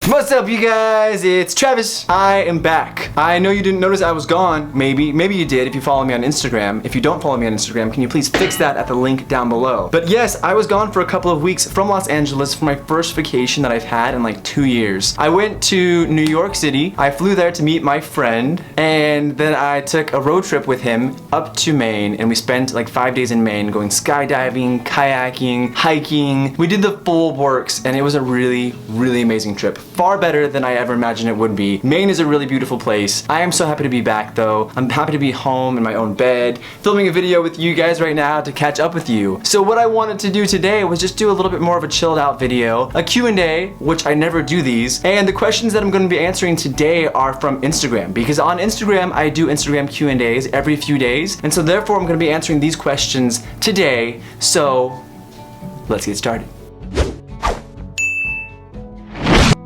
What's up, you guys? It's Travis. I am back. I know you didn't notice I was gone. Maybe you did if you follow me on Instagram. If you don't follow me on Instagram, can you please fix that at the link down below? But yes, I was gone for a couple of weeks from Los Angeles for my first vacation that I've had in like 2 years. I went to New York City. I flew there to meet my friend, and then I took a road trip with him up to Maine, and we spent like 5 days in Maine going skydiving, kayaking, hiking. We did the full works, and it was a really amazing trip. Far better than I ever imagined it would be. Maine is a really beautiful place. I am so happy to be back though. I'm happy to be home in my own bed, filming a video with you guys right now to catch up with you. So what I wanted to do today was just do a little bit more of a chilled out video, a Q&A, which I never do these, and the questions that I'm going to be answering today are from Instagram, because on Instagram I do Instagram Q&As every few days, and so therefore I'm going to be answering these questions today. So let's get started.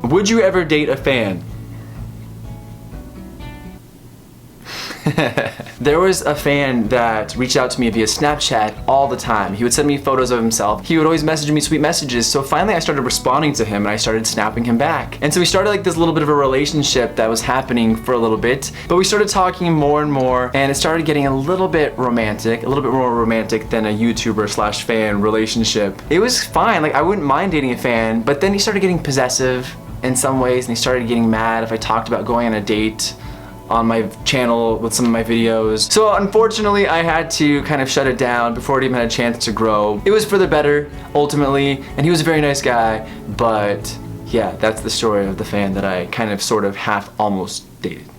Would you ever date a fan? There was a fan that reached out to me via Snapchat all the time. He would send me photos of himself. He would always message me sweet messages. So finally I started responding to him and I started snapping him back. And so we started like this little bit of a relationship that was happening for a little bit, but we started talking more and more, and it started getting a little bit romantic, a little bit more romantic than a YouTuber slash fan relationship. It was fine, like I wouldn't mind dating a fan, but then he started getting possessive in some ways, and he started getting mad if I talked about going on a date on my channel with some of my videos. So unfortunately I had to kind of shut it down before it even had a chance to grow. It was for the better ultimately, and he was a very nice guy, but yeah, that's the story of the fan that I kind of sort of half almost dated.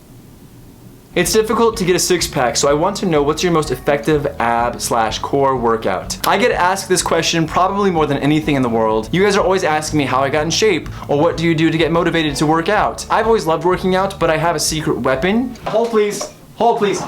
It's difficult to get a six-pack, so I want to know what's your most effective ab/core workout. I get asked this question probably more than anything in the world. You guys are always asking me how I got in shape, or what do you do to get motivated to work out. I've always loved working out, but I have a secret weapon. Hold please, hold please.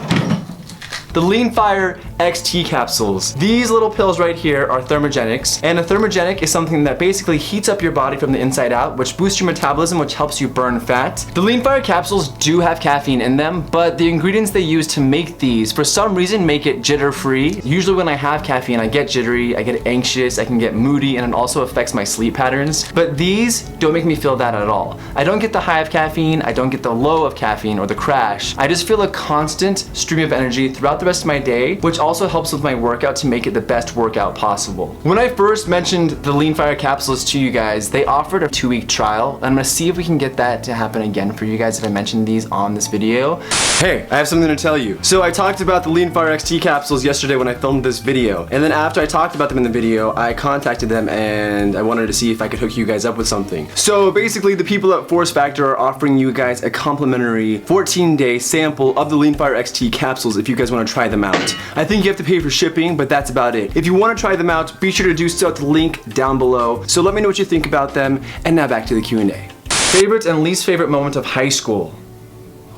The Lean Fire XT capsules. These little pills right here are thermogenics, and a thermogenic is something that basically heats up your body from the inside out, which boosts your metabolism, which helps you burn fat. The Lean Fire capsules do have caffeine in them, but the ingredients they use to make these, for some reason, make it jitter-free. Usually when I have caffeine, I get jittery, I get anxious, I can get moody, and it also affects my sleep patterns. But these don't make me feel that at all. I don't get the high of caffeine, I don't get the low of caffeine or the crash. I just feel a constant stream of energy throughout the rest of my day, which also helps with my workout to make it the best workout possible. When I first mentioned the Lean Fire capsules to you guys, they offered a 2-week trial, and I'm gonna see if we can get that to happen again for you guys if I mention these on this video. Hey, I have something to tell you. So I talked about the Lean Fire XT capsules yesterday when I filmed this video, and then after I talked about them in the video, I contacted them and I wanted to see if I could hook you guys up with something. So basically the people at Force Factor are offering you guys a complimentary 14-day sample of the Lean Fire XT capsules if you guys want to try them out. I think you have to pay for shipping, but that's about it. If you want to try them out, be sure to do so at the link down below. So let me know what you think about them, and now back to the Q&A. Favorite and least favorite moment of high school.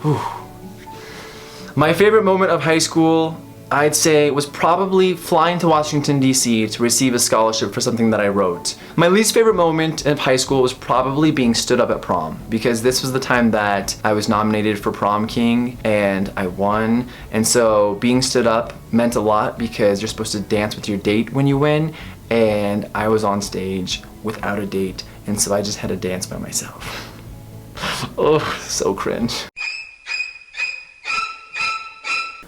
Whew. My favorite moment of high school, I'd say, was probably flying to Washington, D.C. to receive a scholarship for something that I wrote. My least favorite moment of high school was probably being stood up at prom, because this was the time that I was nominated for prom king and I won. And so being stood up meant a lot because you're supposed to dance with your date when you win, and I was on stage without a date, and so I just had to dance by myself. Oh, so cringe.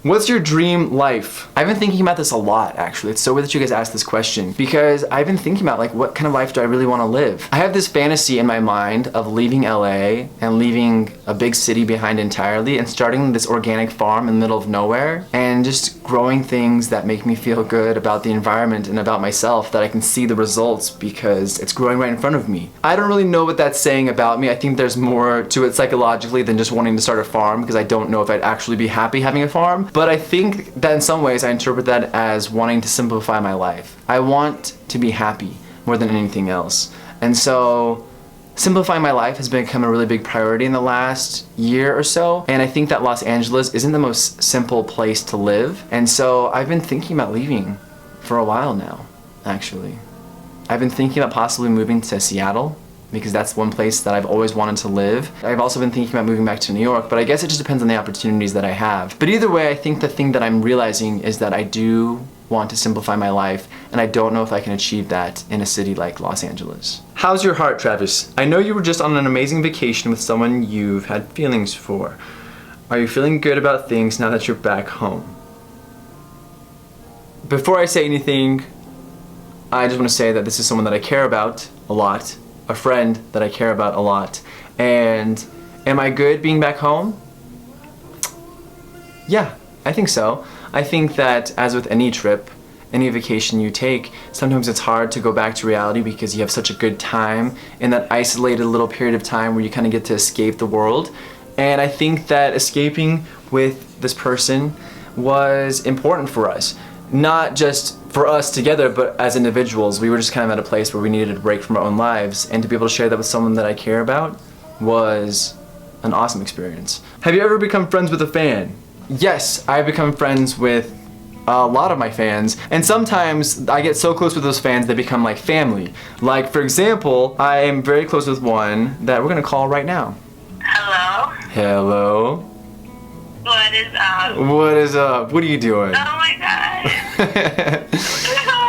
What's your dream life? I've been thinking about this a lot, actually. It's so weird that you guys asked this question, because I've been thinking about like, what kind of life do I really want to live? I have this fantasy in my mind of leaving LA and leaving a big city behind entirely and starting this organic farm in the middle of nowhere and just growing things that make me feel good about the environment and about myself, that I can see the results because it's growing right in front of me. I don't really know what that's saying about me. I think there's more to it psychologically than just wanting to start a farm, because I don't know if I'd actually be happy having a farm. But I think that in some ways I interpret that as wanting to simplify my life. I want to be happy more than anything else. And so simplifying my life has become a really big priority in the last year or so. And I think that Los Angeles isn't the most simple place to live. And so I've been thinking about leaving for a while now, actually. I've been thinking about possibly moving to Seattle, because that's one place that I've always wanted to live. I've also been thinking about moving back to New York, but I guess it just depends on the opportunities that I have. But either way, I think the thing that I'm realizing is that I do want to simplify my life, and I don't know if I can achieve that in a city like Los Angeles. How's your heart, Travis? I know you were just on an amazing vacation with someone you've had feelings for. Are you feeling good about things now that you're back home? Before I say anything, I just want to say that this is someone that I care about a lot, a friend that I care about a lot. And am I good being back home? Yeah, I think so. I think that as with any trip, any vacation you take, sometimes it's hard to go back to reality because you have such a good time in that isolated little period of time where you kind of get to escape the world. And I think that escaping with this person was important for us. Not just for us together, but as individuals. We were just kind of at a place where we needed a break from our own lives, and to be able to share that with someone that I care about was an awesome experience. Have you ever become friends with a fan? Yes, I've become friends with a lot of my fans, and sometimes I get so close with those fans they become like family. Like, for example, I am very close with one that we're gonna call right now. Hello? Hello? What is up? What is up? What are you doing? Oh my god. Oh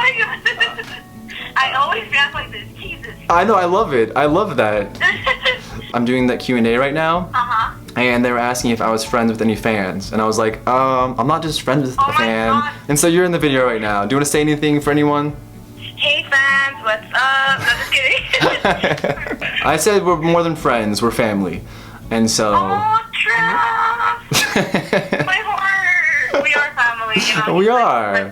my god. I always react like this. Jesus. I know, I love it. I love that. I'm doing that Q&A right now. Uh-huh. And they were asking if I was friends with any fans. And I was like, I'm not just friends with a fan. God. And so you're in the video right now. Do you want to say anything for anyone? Hey fans, what's up? No, just kidding. I said we're more than friends, we're family. And so... Oh, Trav. My heart. We are family, you know. We are.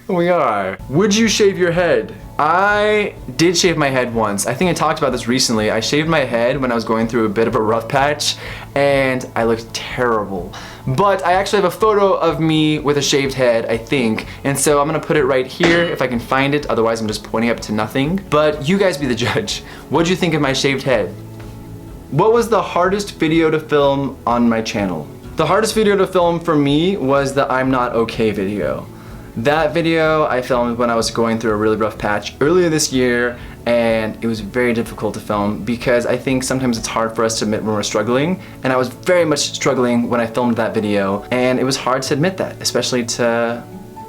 We are. Would you shave your head? I did shave my head once. I think I talked about this recently. I shaved my head when I was going through a bit of a rough patch, and I looked terrible. But I actually have a photo of me with a shaved head, I think, and so I'm gonna put it right here if I can find it. Otherwise, I'm just pointing up to nothing. But you guys be the judge. What'd you think of my shaved head? What was the hardest video to film on my channel? The hardest video to film for me was the I'm Not Okay video. That video I filmed when I was going through a really rough patch earlier this year, and it was very difficult to film because I think sometimes it's hard for us to admit when we're struggling, and I was very much struggling when I filmed that video, and it was hard to admit that, especially to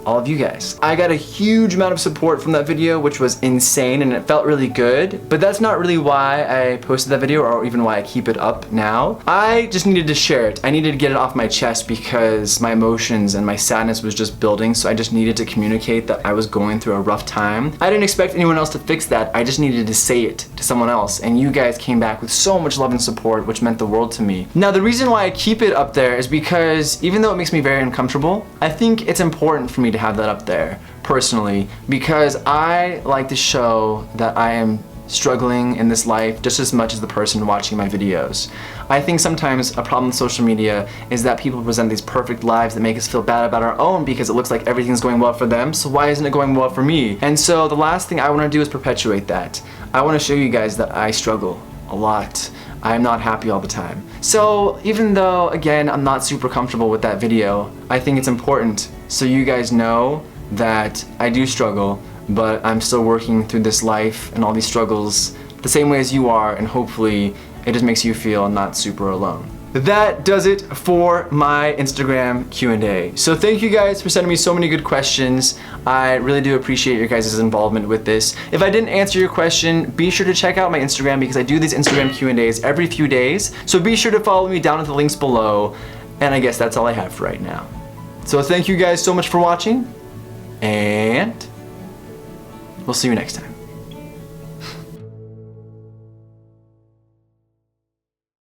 all of you guys. I got a huge amount of support from that video, which was insane, and it felt really good, but that's not really why I posted that video or even why I keep it up now. I just needed to share it. I needed to get it off my chest because my emotions and my sadness was just building, so I just needed to communicate that I was going through a rough time. I didn't expect anyone else to fix that. I just needed to say it to someone else, and you guys came back with so much love and support, which meant the world to me. Now, the reason why I keep it up there is because even though it makes me very uncomfortable, I think it's important for me to have that up there personally, because I like to show that I am struggling in this life just as much as the person watching my videos. I think sometimes a problem with social media is that people present these perfect lives that make us feel bad about our own because it looks like everything's going well for them, so why isn't it going well for me? And so the last thing I want to do is perpetuate that. I want to show you guys that I struggle a lot. I'm not happy all the time. So even though, again, I'm not super comfortable with that video, I think it's important so you guys know that I do struggle, but I'm still working through this life and all these struggles the same way as you are, and hopefully it just makes you feel not super alone. That does it for my Instagram Q&A. So thank you guys for sending me so many good questions. I really do appreciate your guys' involvement with this. If I didn't answer your question, be sure to check out my Instagram because I do these Instagram Q&As every few days. So be sure to follow me down at the links below. And I guess that's all I have for right now. So thank you guys so much for watching, and we'll see you next time.